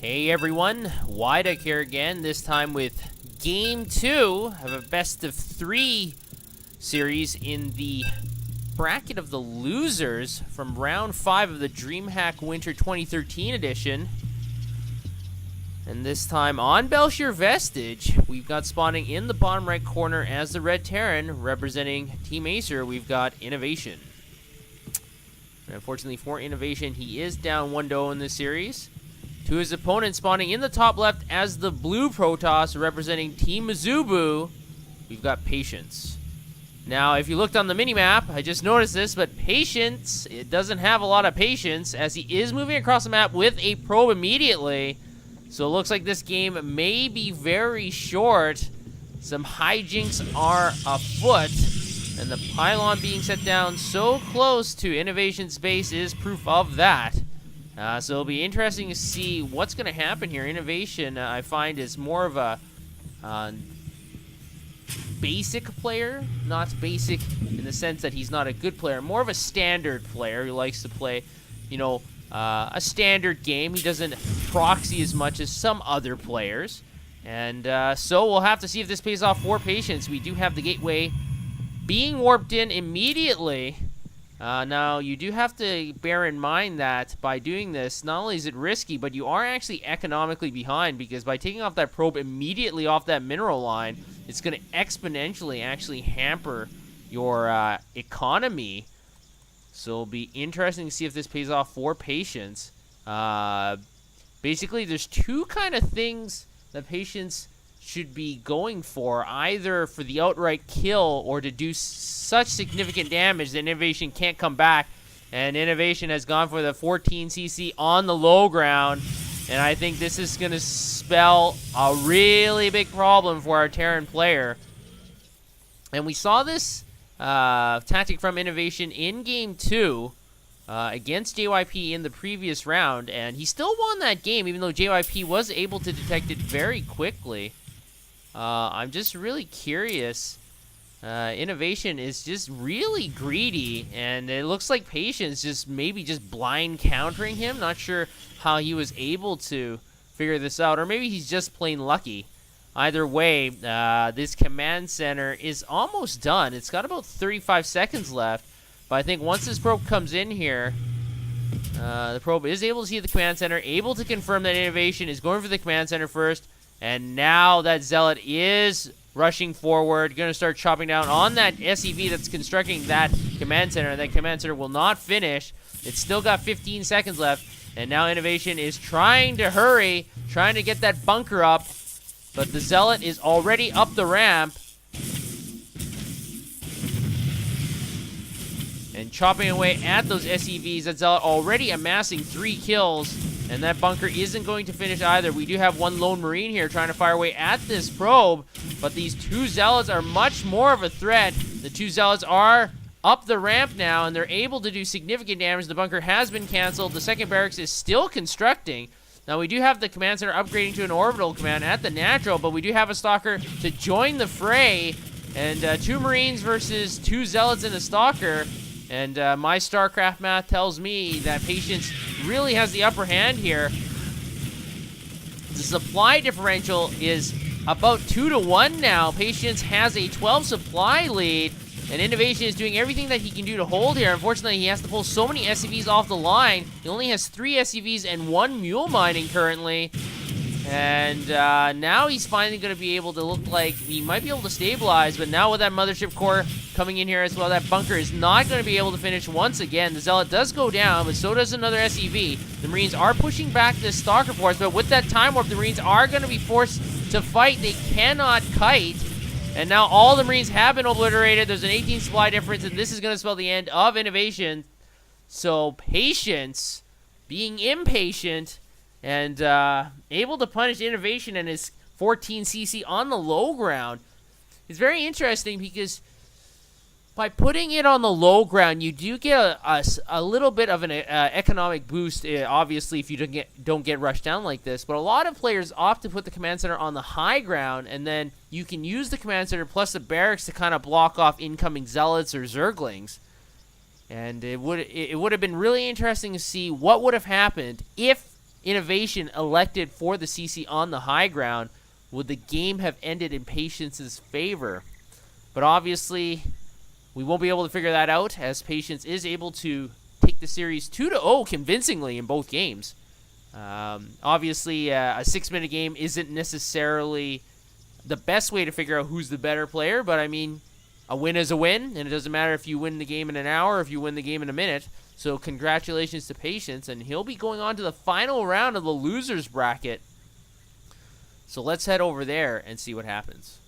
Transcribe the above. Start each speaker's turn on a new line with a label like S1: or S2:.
S1: Hey everyone, Wyduck here again, this time with Game 2 of a best of 3 series in the bracket of the losers from round 5 of the Dreamhack Winter 2013 edition. And this time on Bel Shir Vestige, we've got spawning in the bottom right corner as the Red Terran, representing Team Acer, we've got Innovation. And unfortunately for Innovation, he is down 1-0 in this series. To his opponent spawning in the top left as the blue Protoss representing Team Azubu, we've got Patience. Now, if you looked on the minimap, I just noticed this, but Patience, it doesn't have a lot of patience as he is moving across the map with a probe immediately. So it looks like this game may be very short. Some hijinks are afoot, and the pylon being set down so close to Innovation's base is proof of that. So it'll be interesting to see what's going to happen here. Innovation, I find, is more of a basic player. Not basic in the sense that he's not a good player. More of a standard player who likes to play, you know, a standard game. He doesn't proxy as much as some other players. And so we'll have to see if this pays off for Patience. We do have the gateway being warped in immediately. Now, you do have to bear in mind that by doing this, not only is it risky, but you are actually economically behind, because by taking off that probe immediately off that mineral line, it's going to exponentially actually hamper your economy. So it'll be interesting to see if this pays off for Patience. Basically, there's two kind of things that Patience should be going for, either for the outright kill or to do such significant damage that Innovation can't come back. And Innovation has gone for the 14cc on the low ground, and I think this is going to spell a really big problem for our Terran player. And we saw this tactic from Innovation in Game 2 against JYP in the previous round, and he still won that game, even though JYP was able to detect it very quickly. I'm just really curious. Innovation is just really greedy, and it looks like Patience just maybe just blind countering him. Not sure how he was able to figure this out, or maybe he's just plain lucky. Either way, this command center is almost done. It's got about 35 seconds left, but I think once this probe comes in here, the probe is able to see the command center, able to confirm that Innovation is going for the command center first. And now that Zealot is rushing forward, going to start chopping down on that SEV that's constructing that command center. And that command center will not finish. It's still got 15 seconds left. And now Innovation is trying to hurry, trying to get that bunker up. But the Zealot is already up the ramp. And chopping away at those SEVs. That Zealot already amassing 3 kills. And that bunker isn't going to finish either. We do have one lone Marine here trying to fire away at this probe. But these 2 Zealots are much more of a threat. The 2 Zealots are up the ramp now, and they're able to do significant damage. The bunker has been canceled. The second barracks is still constructing. Now, we do have the command center upgrading to an orbital command at the natural, but we do have a Stalker to join the fray. And 2 Marines versus 2 Zealots and a Stalker. And my Starcraft math tells me that Patience really has the upper hand here. The supply differential is about 2-1 now. Patience has a 12 supply lead, and Innovation is doing everything that he can do to hold here. Unfortunately, he has to pull so many SCVs off the line. He only has 3 SCVs and 1 mule mining currently. And now he's finally going to be able to look like he might be able to stabilize, but now with that mothership core coming in here as well, that bunker is not going to be able to finish once again. The Zealot does go down, but so does another SEV. The Marines are pushing back this Stalker force, but with that time warp, the Marines are going to be forced to fight. They cannot kite. And now all the Marines have been obliterated. There's an 18 supply difference, and this is going to spell the end of Innovation. So Patience, being impatient, and able to punish Innovation and his 14cc on the low ground. It's very interesting because by putting it on the low ground, you do get a little bit of an economic boost, obviously, if you don't get rushed down like this. But a lot of players opt to put the command center on the high ground, and then you can use the command center plus the barracks to kind of block off incoming Zealots or Zerglings. And it would have been really interesting to see what would have happened if innovation elected for the CC on the high ground, would the game have ended in Patience's favor? But obviously, we won't be able to figure that out, as Patience is able to take the series 2-0 convincingly in both games. Obviously, a 6-minute game isn't necessarily the best way to figure out who's the better player, but I mean, a win is a win, and it doesn't matter if you win the game in an hour or if you win the game in a minute. So congratulations to Patience, and he'll be going on to the final round of the losers bracket. So let's head over there and see what happens.